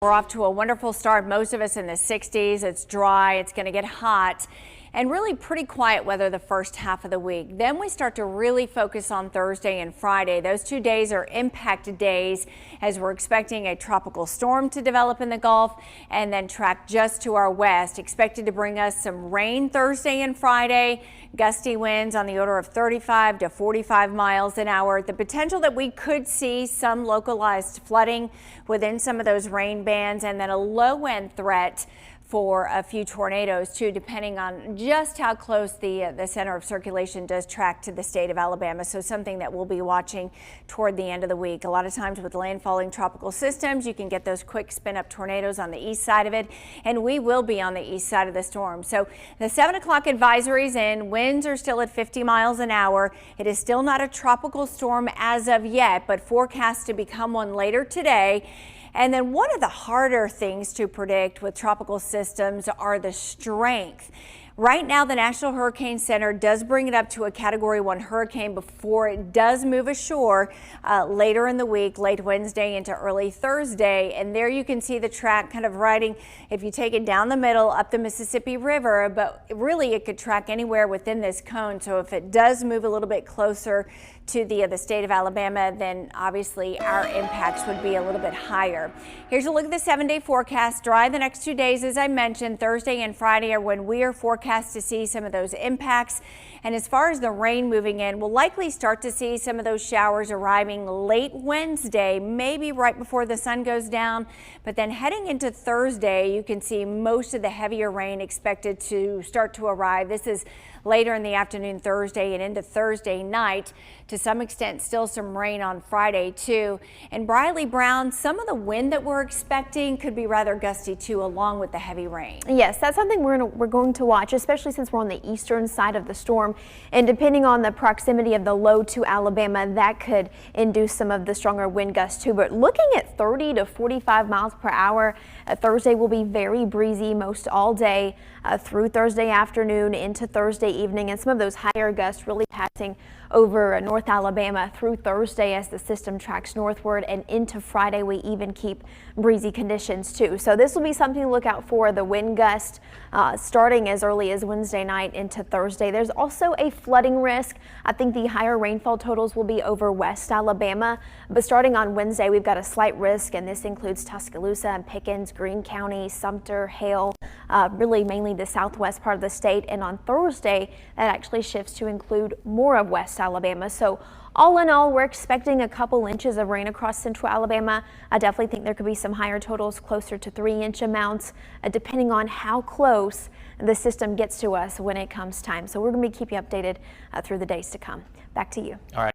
We're off to a wonderful start. Most of us in the 60s. It's dry. It's going to get hot and really pretty quiet weather the first half of the week. Then we start to really focus on Thursday and Friday. Those 2 days are impacted days as we're expecting a tropical storm to develop in the Gulf and then track just to our west. Expected to bring us some rain Thursday and Friday. Gusty winds on the order of 35 to 45 miles an hour. The potential that we could see some localized flooding within some of those rain bands, and then a low end threat for a few tornadoes too, depending on just how close the center of circulation does track to the state of Alabama. So something that we'll be watching toward the end of the week. A lot of times with landfalling tropical systems, you can get those quick spin up tornadoes on the east side of it, and we will be on the east side of the storm. So the 7 o'clock advisories in, winds are still at 50 miles an hour. It is still not a tropical storm as of yet, but forecast to become one later today. And then one of the harder things to predict with tropical systems are the strength. Right now, the National Hurricane Center does bring it up to a Category 1 hurricane before it does move ashore later in the week, late Wednesday into early Thursday. And there you can see the track kind of riding, if you take it down the middle, up the Mississippi River, but really it could track anywhere within this cone. So if it does move a little bit closer to the state of Alabama, then obviously our impacts would be a little bit higher. Here's a look at the 7-day forecast. Dry the next 2 days, as I mentioned. Thursday and Friday are when we are forecast to see some of those impacts. And as far as the rain moving in, we'll likely start to see some of those showers arriving late Wednesday, maybe right before the sun goes down. But then heading into Thursday, you can see most of the heavier rain expected to start to arrive. This is later in the afternoon Thursday and into Thursday night. To some extent, still some rain on Friday too. And Briley Brown, some of the wind that we're expecting could be rather gusty too, along with the heavy rain. Yes, that's something we're going to watch, especially since we're on the eastern side of the storm. And depending on the proximity of the low to Alabama, that could induce some of the stronger wind gusts too. But looking at 30 to 45 miles per hour, Thursday will be very breezy most all day through Thursday afternoon into Thursday evening, and some of those higher gusts really passing over North Alabama through Thursday as the system tracks northward, and into Friday we even keep breezy conditions too. So this will be something to look out for, the wind gust starting as early as Wednesday night into Thursday. There's also a flooding risk. I think the higher rainfall totals will be over West Alabama, but starting on Wednesday we've got a slight risk, and this includes Tuscaloosa and Pickens, Greene County, Sumter, Hale, really mainly the southwest part of the state. And on Thursday that actually shifts to include more of West Alabama. So all in all, we're expecting a couple inches of rain across central Alabama. I definitely think there could be some higher totals, closer to 3-inch amounts, depending on how close the system gets to us when it comes time. So we're going to keep you updated through the days to come. Back to you. All right.